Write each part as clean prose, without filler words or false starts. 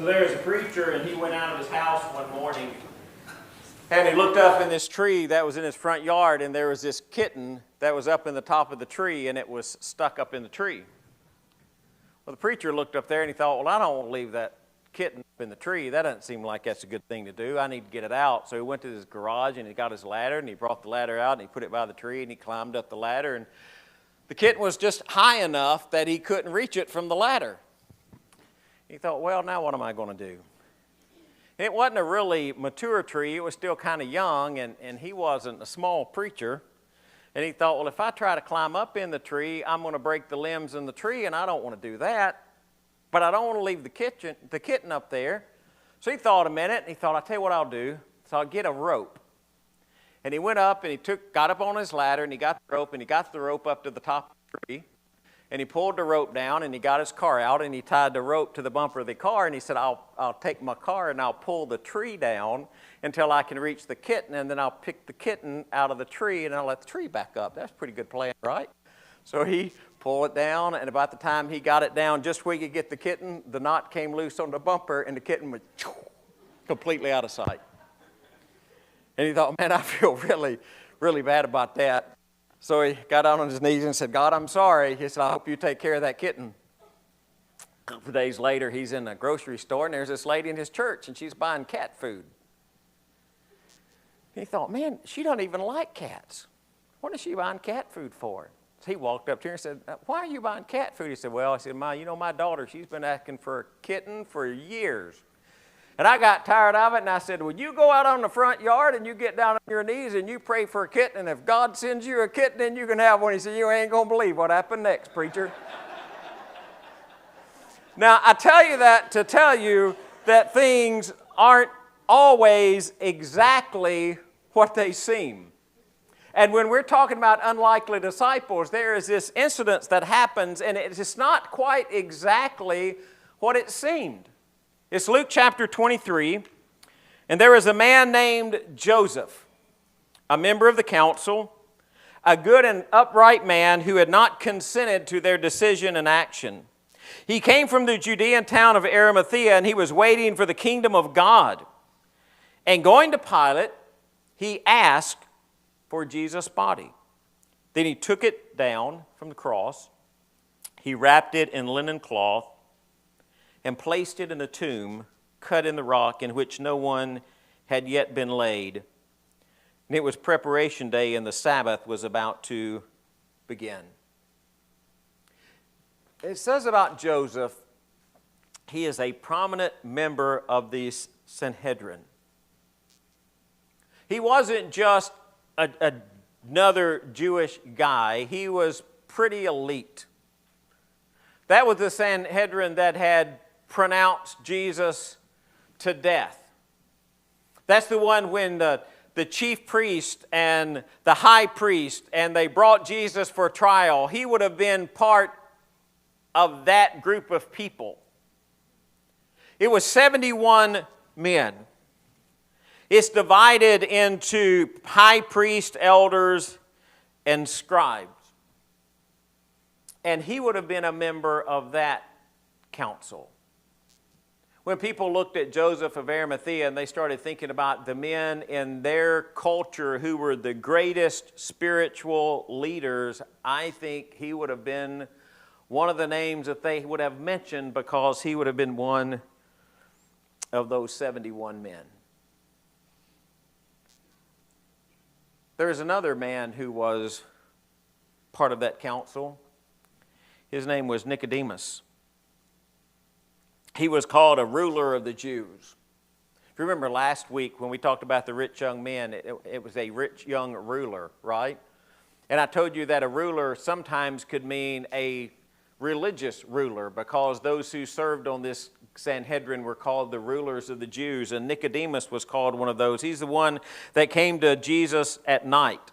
there was a preacher, and he went out of his house one morning, and he looked up in this tree that was in his front yard, and there was this kitten that was up in the top of the tree, and it was stuck up in the tree. Well, the preacher looked up there, and he thought, well, I don't want to leave that kitten up in the tree. That doesn't seem like that's a good thing to do. I need to get it out. So he went to his garage, and he got his ladder, and he brought the ladder out, and he put it by the tree, and he climbed up the ladder, and the kitten was just high enough that he couldn't reach it from the ladder. He thought, well, now what am I going to do? It wasn't a really mature tree. It was still kind of young, and he wasn't a small preacher. And he thought, well, if I try to climb up in the tree, I'm going to break the limbs in the tree, and I don't want to do that. But I don't want to leave the kitten up there. So he thought a minute, and he thought, I'll tell you what I'll do. So I'll get a rope. And he went up, and he got up on his ladder, and he got the rope, up to the top of the tree. And he pulled the rope down, and he got his car out, and he tied the rope to the bumper of the car, and he said, I'll take my car, and I'll pull the tree down until I can reach the kitten, and then I'll pick the kitten out of the tree, and I'll let the tree back up. That's a pretty good plan, right? So he pulled it down, and about the time he got it down just where he could get the kitten, the knot came loose on the bumper, and the kitten was completely out of sight. And he thought, man, I feel really, really bad about that. So he got down on his knees and said, God, I'm sorry. He said, I hope you take care of that kitten. A couple of days later, he's in a grocery store, and there's this lady in his church, and she's buying cat food. He thought, man, she doesn't even like cats. What is she buying cat food for? So he walked up to her and said, why are you buying cat food? He said, well, I said, my daughter, she's been asking for a kitten for years. And I got tired of it, and I said, well, you go out on the front yard, and you get down on your knees, and you pray for a kitten, and if God sends you a kitten, then you can have one. He said, you ain't going to believe what happened next, preacher. Now, I tell you that to tell you that things aren't always exactly what they seem. And when we're talking about unlikely disciples, there is this incident that happens, and it's not quite exactly what it seemed. It's Luke chapter 23, and there was a man named Joseph, a member of the council, a good and upright man who had not consented to their decision and action. He came from the Judean town of Arimathea, and he was waiting for the kingdom of God. And going to Pilate, he asked for Jesus' body. Then he took it down from the cross. He wrapped it in linen cloth and placed it in a tomb cut in the rock in which no one had yet been laid. And it was preparation day, and the Sabbath was about to begin. It says about Joseph, he is a prominent member of the Sanhedrin. He wasn't just another Jewish guy. He was pretty elite. That was the Sanhedrin that had pronounced Jesus to death. That's the one when the chief priest and the high priest, and they brought Jesus for trial. He would have been part of that group of people. It was 71 men. It's divided into high priest, elders, and scribes. And he would have been a member of that council. When people looked at Joseph of Arimathea and they started thinking about the men in their culture who were the greatest spiritual leaders, I think he would have been one of the names that they would have mentioned, because he would have been one of those 71 men. There is another man who was part of that council. His name was Nicodemus. He was called a ruler of the Jews. If you remember last week when we talked about the rich young men, it was a rich young ruler, right? And I told you that a ruler sometimes could mean a religious ruler, because those who served on this Sanhedrin were called the rulers of the Jews, and Nicodemus was called one of those. He's the one that came to Jesus at night.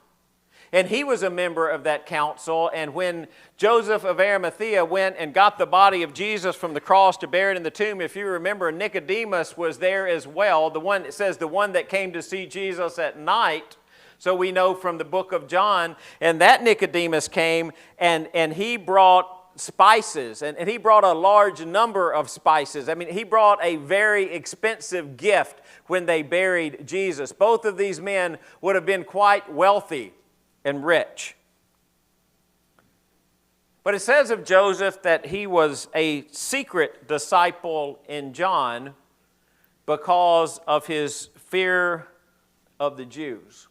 And he was a member of that council, and when Joseph of Arimathea went and got the body of Jesus from the cross to bury it in the tomb, if you remember, Nicodemus was there as well. The one, it says, the one that came to see Jesus at night. So we know from the book of John, and that Nicodemus came, and he brought spices, and he brought a large number of spices. I mean, he brought a very expensive gift when they buried Jesus. Both of these men would have been quite wealthy and rich. But it says of Joseph that he was a secret disciple in John because of his fear of the Jews.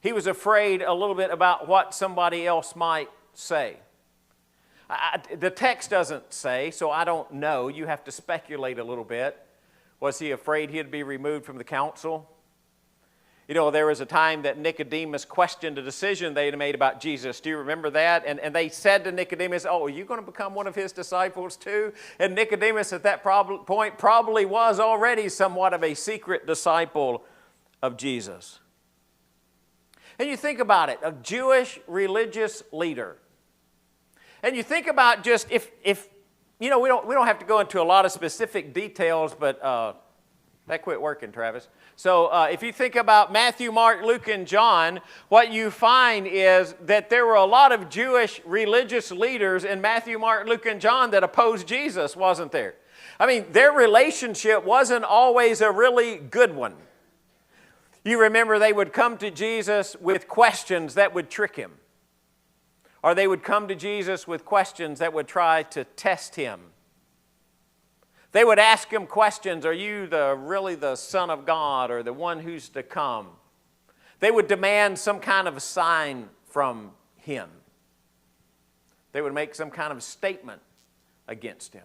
He was afraid a little bit about what somebody else might say. The text doesn't say, so I don't know. You have to speculate a little bit. Was he afraid he'd be removed from the council? You know, there was a time that Nicodemus questioned a decision they had made about Jesus. Do you remember that? And they said to Nicodemus, oh, are you going to become one of his disciples too? And Nicodemus at that point probably was already somewhat of a secret disciple of Jesus. And you think about it, a Jewish religious leader. And you think about just if you know, we don't have to go into a lot of specific details, but that quit working, Travis. So if you think about Matthew, Mark, Luke, and John, what you find is that there were a lot of Jewish religious leaders in Matthew, Mark, Luke, and John that opposed Jesus, wasn't there? I mean, their relationship wasn't always a really good one. You remember they would come to Jesus with questions that would trick him. Or they would come to Jesus with questions that would try to test him. They would ask him questions, are you really the Son of God or the one who's to come? They would demand some kind of a sign from him. They would make some kind of statement against him.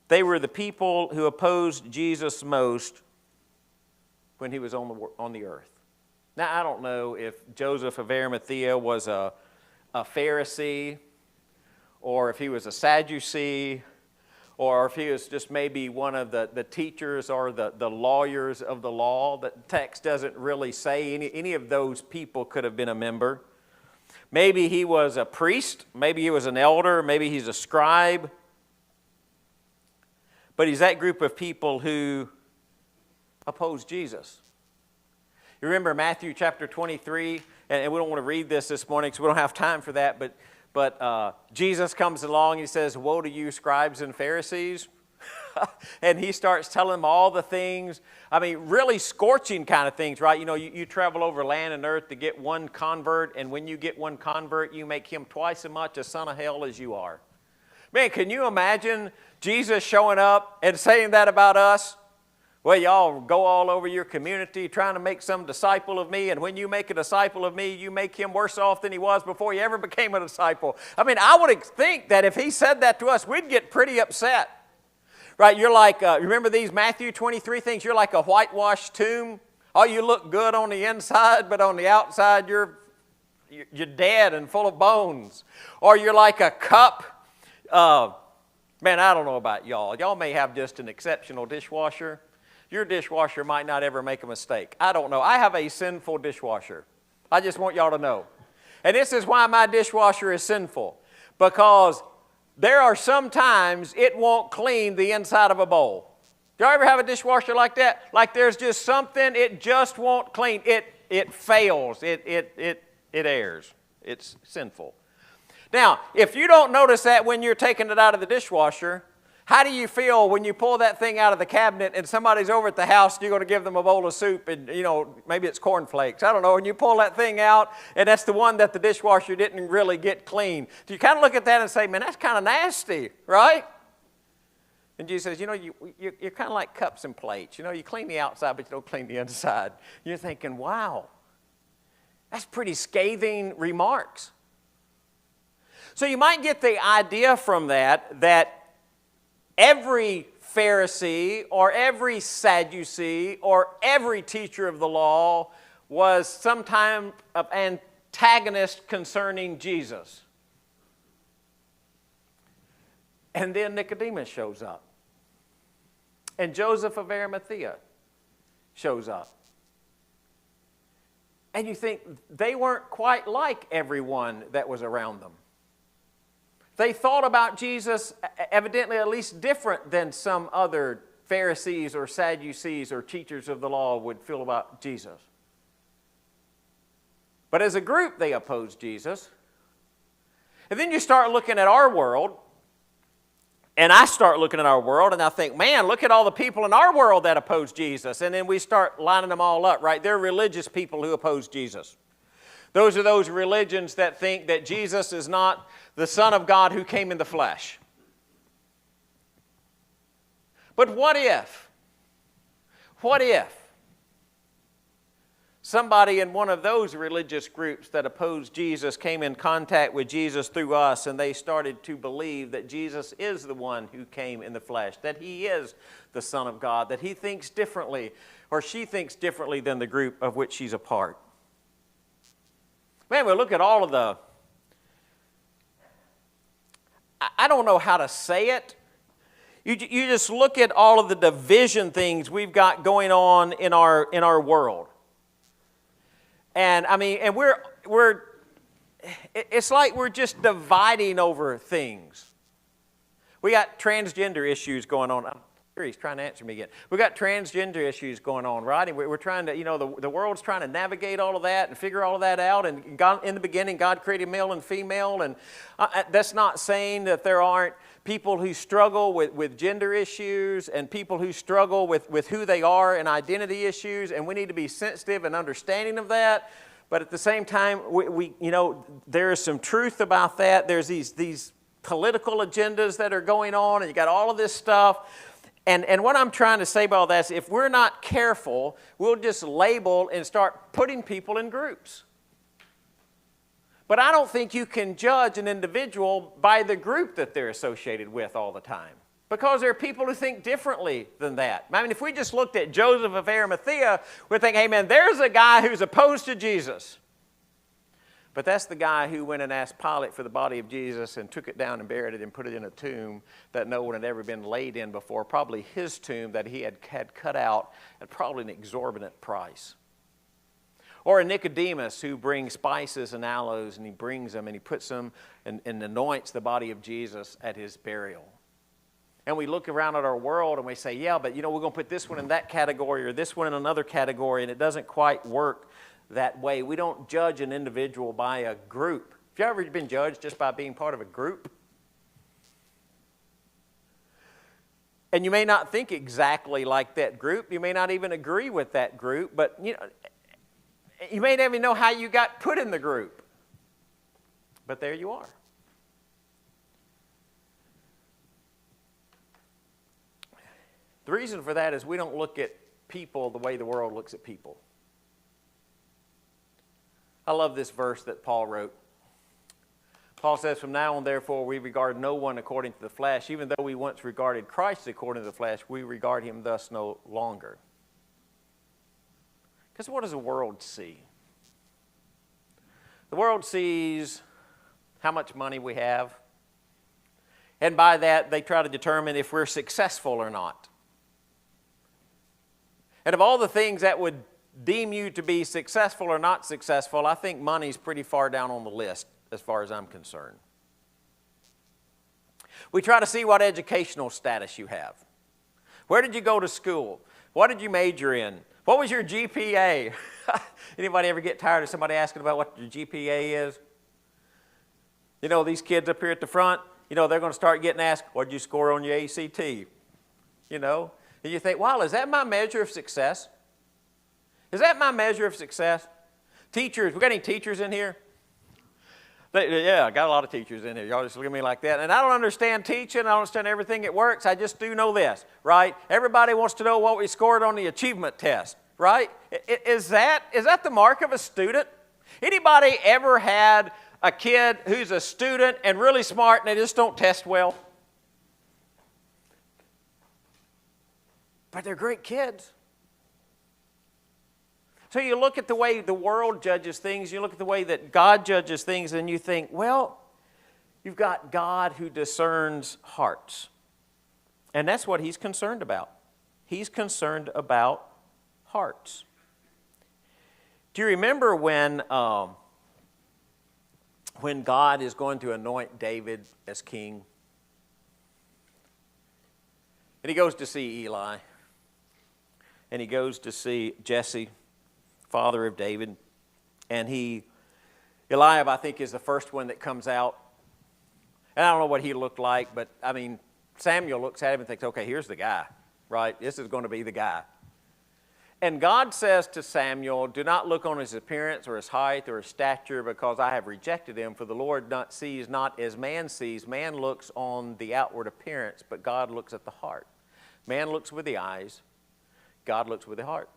They were the people who opposed Jesus most when he was on the earth. Now, I don't know if Joseph of Arimathea was a Pharisee, or if he was a Sadducee, or if he was just maybe one of the teachers or the lawyers of the law. The text doesn't really say any of those people could have been a member. Maybe he was a priest, maybe he was an elder, maybe he's a scribe. But he's that group of people who opposed Jesus. You remember Matthew chapter 23, and we don't want to read this morning because we don't have time for that, but Jesus comes along and he says, woe to you scribes and Pharisees. And he starts telling them all the things, I mean, really scorching kind of things, right? You know, you travel over land and earth to get one convert, and when you get one convert, you make him twice as much a son of hell as you are. Man, can you imagine Jesus showing up and saying that about us? Well, y'all go all over your community trying to make some disciple of me, and when you make a disciple of me, you make him worse off than he was before he ever became a disciple. I mean, I would think that if he said that to us, we'd get pretty upset. Right, you're like, remember these Matthew 23 things? You're like a whitewashed tomb. Oh, you look good on the inside, but on the outside you're dead and full of bones. Or you're like a cup. Man, I don't know about y'all. Y'all may have just an exceptional dishwasher. Your dishwasher might not ever make a mistake. I don't know. I have a sinful dishwasher. I just want y'all to know. And this is why my dishwasher is sinful. Because there are some times it won't clean the inside of a bowl. Do y'all ever have a dishwasher like that? Like there's just something it just won't clean. It fails. It errs. It's sinful. Now, if you don't notice that when you're taking it out of the dishwasher, how do you feel when you pull that thing out of the cabinet and somebody's over at the house and you're going to give them a bowl of soup and, you know, maybe it's cornflakes. I don't know. And you pull that thing out and that's the one that the dishwasher didn't really get clean. Do you kind of look at that and say, man, that's kind of nasty, right? And Jesus says, you know, you're kind of like cups and plates. You know, you clean the outside, but you don't clean the inside. You're thinking, wow, that's pretty scathing remarks. So you might get the idea from that every Pharisee or every Sadducee or every teacher of the law was some type of antagonist concerning Jesus. And then Nicodemus shows up. And Joseph of Arimathea shows up. And you think they weren't quite like everyone that was around them. They thought about Jesus evidently at least different than some other Pharisees or Sadducees or teachers of the law would feel about Jesus. But as a group, they opposed Jesus. And then you start looking at our world, and I start looking at our world, and I think, man, look at all the people in our world that oppose Jesus. And then we start lining them all up, right? They're religious people who oppose Jesus. Those are those religions that think that Jesus is not the Son of God who came in the flesh. But what if somebody in one of those religious groups that opposed Jesus came in contact with Jesus through us, and they started to believe that Jesus is the one who came in the flesh, that he is the Son of God, that he thinks differently, or she thinks differently than the group of which she's a part? Man, we look at all of the, I don't know how to say it. You just look at all of the division things we've got going on in our world. And I mean, and it's like we're just dividing over things. We got transgender issues going on. He's trying to answer me again. We got transgender issues going on, right? And we're trying to, the world's trying to navigate all of that and figure all of that out. And God, in the beginning, God created male and female. And that's not saying that there aren't people who struggle with gender issues and people who struggle with who they are and identity issues. And we need to be sensitive and understanding of that. But at the same time, we there is some truth about that. There's these political agendas that are going on, and you got all of this stuff. And what I'm trying to say about all that is if we're not careful, we'll just label and start putting people in groups. But I don't think you can judge an individual by the group that they're associated with all the time, because there are people who think differently than that. I mean, if we just looked at Joseph of Arimathea, we'd think, hey man, there's a guy who's opposed to Jesus. But that's the guy who went and asked Pilate for the body of Jesus and took it down and buried it and put it in a tomb that no one had ever been laid in before, probably his tomb that he had cut out at probably an exorbitant price. Or a Nicodemus who brings spices and aloes, and he brings them and he puts them and anoints the body of Jesus at his burial. And we look around at our world and we say, yeah, but we're going to put this one in that category or this one in another category, and it doesn't quite work that way. We don't judge an individual by a group. Have you ever been judged just by being part of a group? And you may not think exactly like that group. You may not even agree with that group, but you may not even know how you got put in the group. But there you are. The reason for that is we don't look at people the way the world looks at people. I love this verse that Paul wrote. Paul says, from now on, therefore, we regard no one according to the flesh. Even though we once regarded Christ according to the flesh, we regard him thus no longer. Because what does the world see? The world sees how much money we have. And by that, they try to determine if we're successful or not. And of all the things that would deem you to be successful or not successful, I think money's pretty far down on the list as far as I'm concerned. We try to see what educational status you have. Where did you go to school? What did you major in? What was your GPA? Anybody ever get tired of somebody asking about what your GPA is? These kids up here at the front, they're going to start getting asked, what did you score on your ACT? And you think, wow, is that my measure of success? Is that my measure of success? Teachers, we got any teachers in here? Yeah, I got a lot of teachers in here. Y'all just look at me like that. And I don't understand teaching. I don't understand everything that works. I just do know this, right? Everybody wants to know what we scored on the achievement test, right? Is that the mark of a student? Anybody ever had a kid who's a student and really smart and they just don't test well? But they're great kids. So you look at the way the world judges things, you look at the way that God judges things, and you think, well, you've got God who discerns hearts. And that's what he's concerned about. He's concerned about hearts. Do you remember when God is going to anoint David as king? And he goes to see Eli. And he goes to see Jesse, father of David. And he Eliab, I think, is the first one that comes out. And I don't know what he looked like, but, I mean, Samuel looks at him and thinks, okay, here's the guy, right? This is going to be the guy. And God says to Samuel, do not look on his appearance or his height or his stature, because I have rejected him. For the Lord sees not as man sees. Man looks on the outward appearance, but God looks at the heart. Man looks with the eyes. God looks with the heart.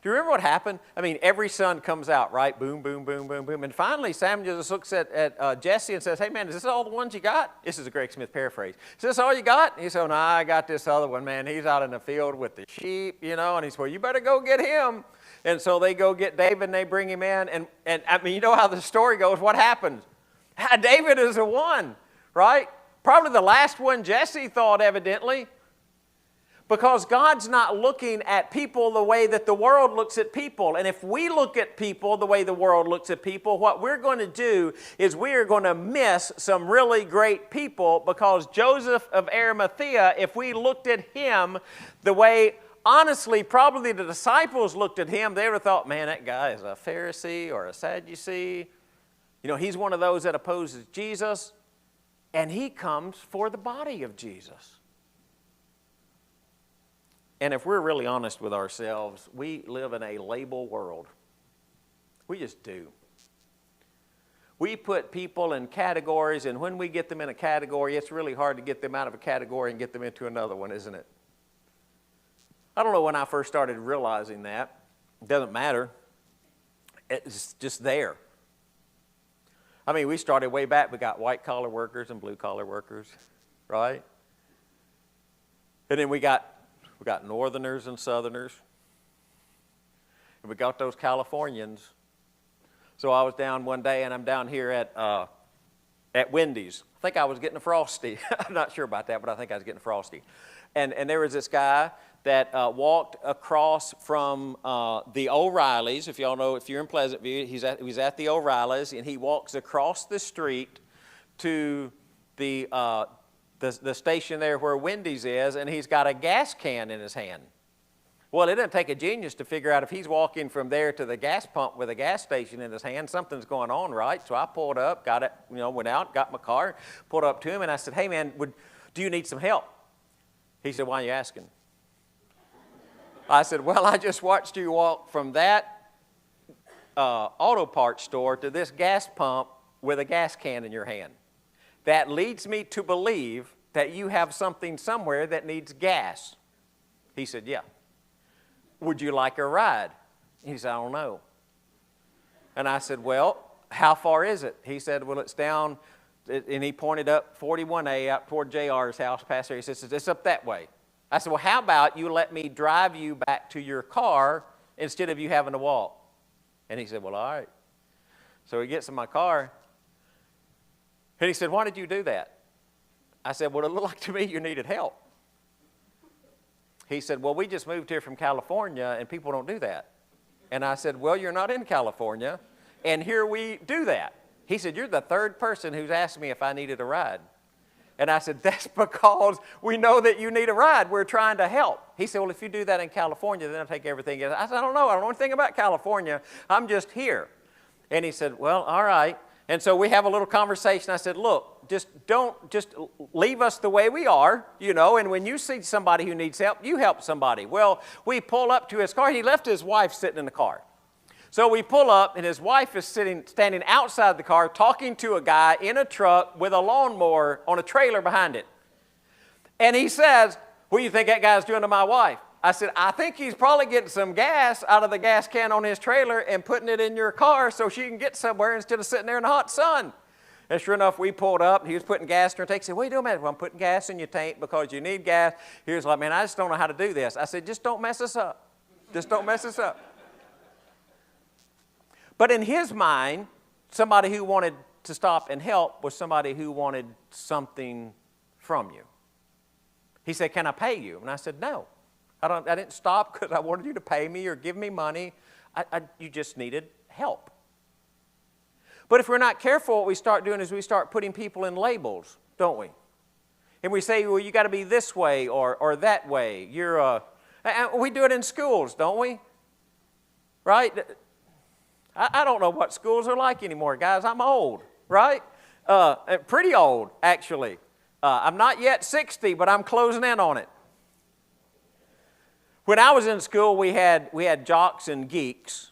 Do you remember what happened? I mean, every son comes out, right? Boom, boom, boom, boom, boom. And finally, Samuel just looks at Jesse and says, hey, man, is this all the ones you got? This is a Greg Smith paraphrase. Is this all you got? And he said, no, I got this other one, man. He's out in the field with the sheep, you know. And he said, well, you better go get him. And so they go get David, and they bring him in. And I mean, you know how the story goes. What happens? David is the one, right? Probably the last one Jesse thought, evidently. Because God's not looking at people the way that the world looks at people. And if we look at people the way the world looks at people, what we're going to do is we are going to miss some really great people, because Joseph of Arimathea, if we looked at him the way, honestly, probably the disciples looked at him, they would have thought, man, that guy is a Pharisee or a Sadducee. You know, he's one of those that opposes Jesus, and he comes for the body of Jesus. And if we're really honest with ourselves, we live in a label world. We just do. We put people in categories, and when we get them in a category, it's really hard to get them out of a category and get them into another one, isn't it? I don't know when I first started realizing that. It doesn't matter. It's just there. I mean, we started way back. We got white-collar workers and blue-collar workers, right? And then we got northerners and southerners. And we got those Californians. So I was down one day, and I'm down here at Wendy's. I think I was getting a Frosty. I'm not sure about that, but I think I was getting a Frosty. And there was this guy that walked across from the O'Reillys. If y'all know, if you're in Pleasant View, he was at the O'Reillys, and he walks across the street to the station there where Wendy's is, and he's got a gas can in his hand. Well, it didn't take a genius to figure out if he's walking from there to the gas pump with a gas station in his hand, something's going on, right? So I pulled up, got it, went out, got my car, pulled up to him, and I said, hey, man, do you need some help? He said, why are you asking? I said, well, I just watched you walk from that auto parts store to this gas pump with a gas can in your hand. That leads me to believe that you have something somewhere that needs gas. He said, yeah. Would you like a ride? He said, I don't know. And I said, well, how far is it? He said, well, it's down, and he pointed up 41A out toward JR's house past there. He says, it's up that way. I said, well, how about you let me drive you back to your car instead of you having to walk? And he said, well, all right. So he gets in my car. And he said, why did you do that? I said, well, it looked like to me you needed help. He said, well, we just moved here from California, and people don't do that. And I said, well, you're not in California, and here we do that. He said, you're the third person who's asked me if I needed a ride. And I said, that's because we know that you need a ride. We're trying to help. He said, well, if you do that in California, then I'll take everything. I said, I don't know. I don't know anything about California. I'm just here. And he said, well, all right. And so we have a little conversation. I said, look, just leave us the way we are, and when you see somebody who needs help, you help somebody. Well, we pull up to his car. He left his wife sitting in the car. So we pull up, and his wife is standing outside the car talking to a guy in a truck with a lawnmower on a trailer behind it. And he says, what do you think that guy's doing to my wife? I said, I think he's probably getting some gas out of the gas can on his trailer and putting it in your car so she can get somewhere instead of sitting there in the hot sun. And sure enough, we pulled up, and he was putting gas in her tank. He said, what are you doing, man? Well, I'm putting gas in your tank because you need gas. He was like, man, I just don't know how to do this. I said, just don't mess us up. Just don't mess us up. But in his mind, somebody who wanted to stop and help was somebody who wanted something from you. He said, can I pay you? And I said, no. I didn't stop because I wanted you to pay me or give me money. You just needed help. But if we're not careful, what we start doing is we start putting people in labels, don't we? And we say, well, you got to be this way or that way. We do it in schools, don't we? Right? I don't know what schools are like anymore, guys. I'm old, right? Pretty old, actually. I'm not yet 60, but I'm closing in on it. When I was in school, we had jocks and geeks.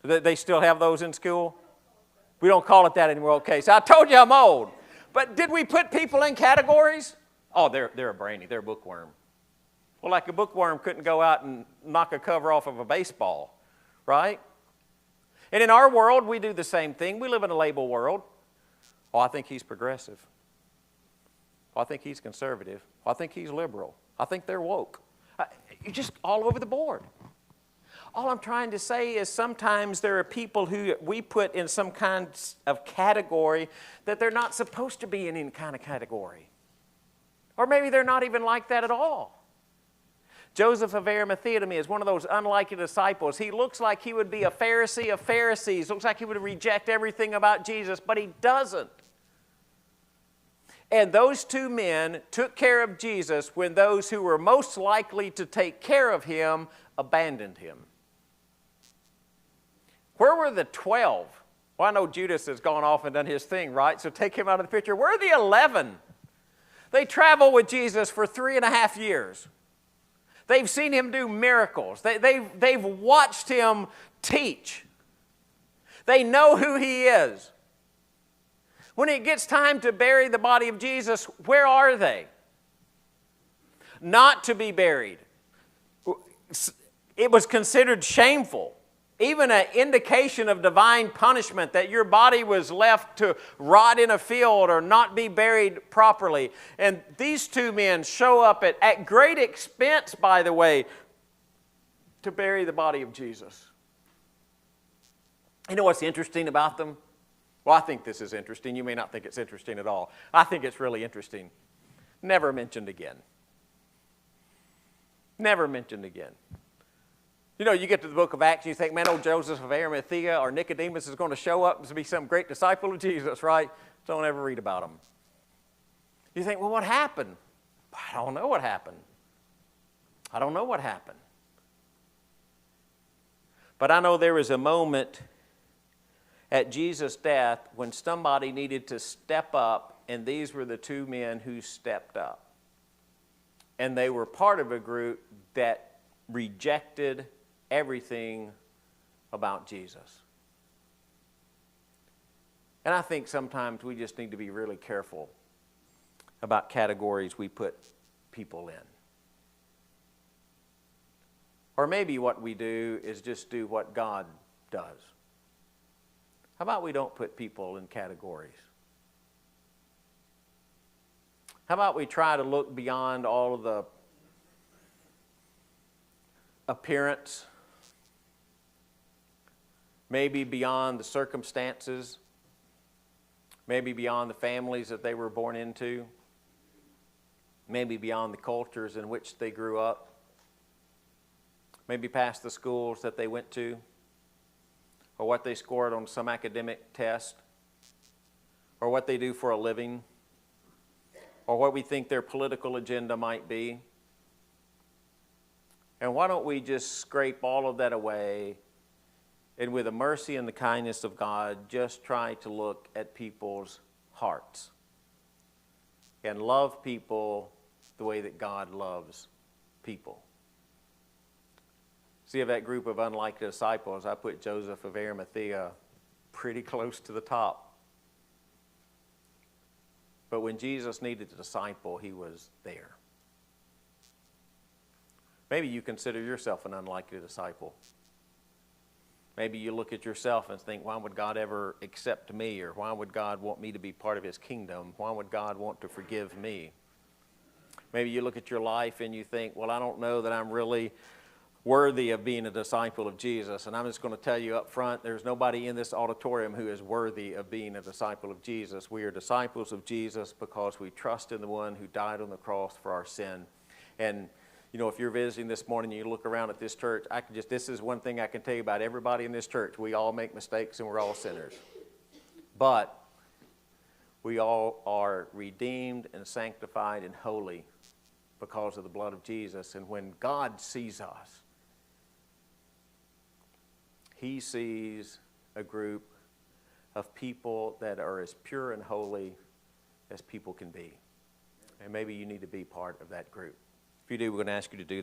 They still have those in school? We don't call it that anymore. Okay, so I told you I'm old. But did we put people in categories? Oh, they're a brainy. They're a bookworm. Well, like a bookworm couldn't go out and knock a cover off of a baseball, right? And in our world, we do the same thing. We live in a label world. Oh, I think he's progressive. Oh, I think he's conservative. Oh, I think he's liberal. I think they're woke. You're just all over the board. All I'm trying to say is sometimes there are people who we put in some kind of category that they're not supposed to be in any kind of category. Or maybe they're not even like that at all. Joseph of Arimathea to me is one of those unlikely disciples. He looks like he would be a Pharisee of Pharisees. Looks like he would reject everything about Jesus, but he doesn't. And those two men took care of Jesus when those who were most likely to take care of him abandoned him. Where were the 12? Well, I know Judas has gone off and done his thing, right? So take him out of the picture. Where are the 11? They traveled with Jesus for 3.5 years. They've seen him do miracles. They've watched him teach. They know who he is. When it gets time to bury the body of Jesus, where are they? Not to be buried. It was considered shameful. Even an indication of divine punishment that your body was left to rot in a field or not be buried properly. And these two men show up at great expense, by the way, to bury the body of Jesus. You know what's interesting about them? Well, I think this is interesting. You may not think it's interesting at all. I think it's really interesting. Never mentioned again. Never mentioned again. You know, you get to the book of Acts and you think, man, old Joseph of Arimathea or Nicodemus is going to show up to be some great disciple of Jesus, right? Don't ever read about him. You think, well, what happened? I don't know what happened. I don't know what happened. But I know there was a moment at Jesus' death when somebody needed to step up, and these were the two men who stepped up. And they were part of a group that rejected everything about Jesus. And I think sometimes we just need to be really careful about categories we put people in. Or maybe what we do is just do what God does. How about we don't put people in categories? How about we try to look beyond all of the appearance, maybe beyond the circumstances, maybe beyond the families that they were born into, maybe beyond the cultures in which they grew up, maybe past the schools that they went to, or what they scored on some academic test, or what they do for a living, or what we think their political agenda might be. And why don't we just scrape all of that away and with the mercy and the kindness of God, just try to look at people's hearts and love people the way that God loves people. See, of that group of unlikely disciples, I put Joseph of Arimathea pretty close to the top. But when Jesus needed a disciple, he was there. Maybe you consider yourself an unlikely disciple. Maybe you look at yourself and think, why would God ever accept me? Or why would God want me to be part of his kingdom? Why would God want to forgive me? Maybe you look at your life and you think, well, I don't know that I'm really worthy of being a disciple of Jesus. And I'm just going to tell you up front, there's nobody in this auditorium who is worthy of being a disciple of Jesus. We are disciples of Jesus because we trust in the one who died on the cross for our sin. And you know, if you're visiting this morning and you look around at this church, this is one thing I can tell you about everybody in this church. We all make mistakes and we're all sinners. But we all are redeemed and sanctified and holy because of the blood of Jesus. And when God sees us, he sees a group of people that are as pure and holy as people can be. And maybe you need to be part of that group. If you do, we're going to ask you to do that.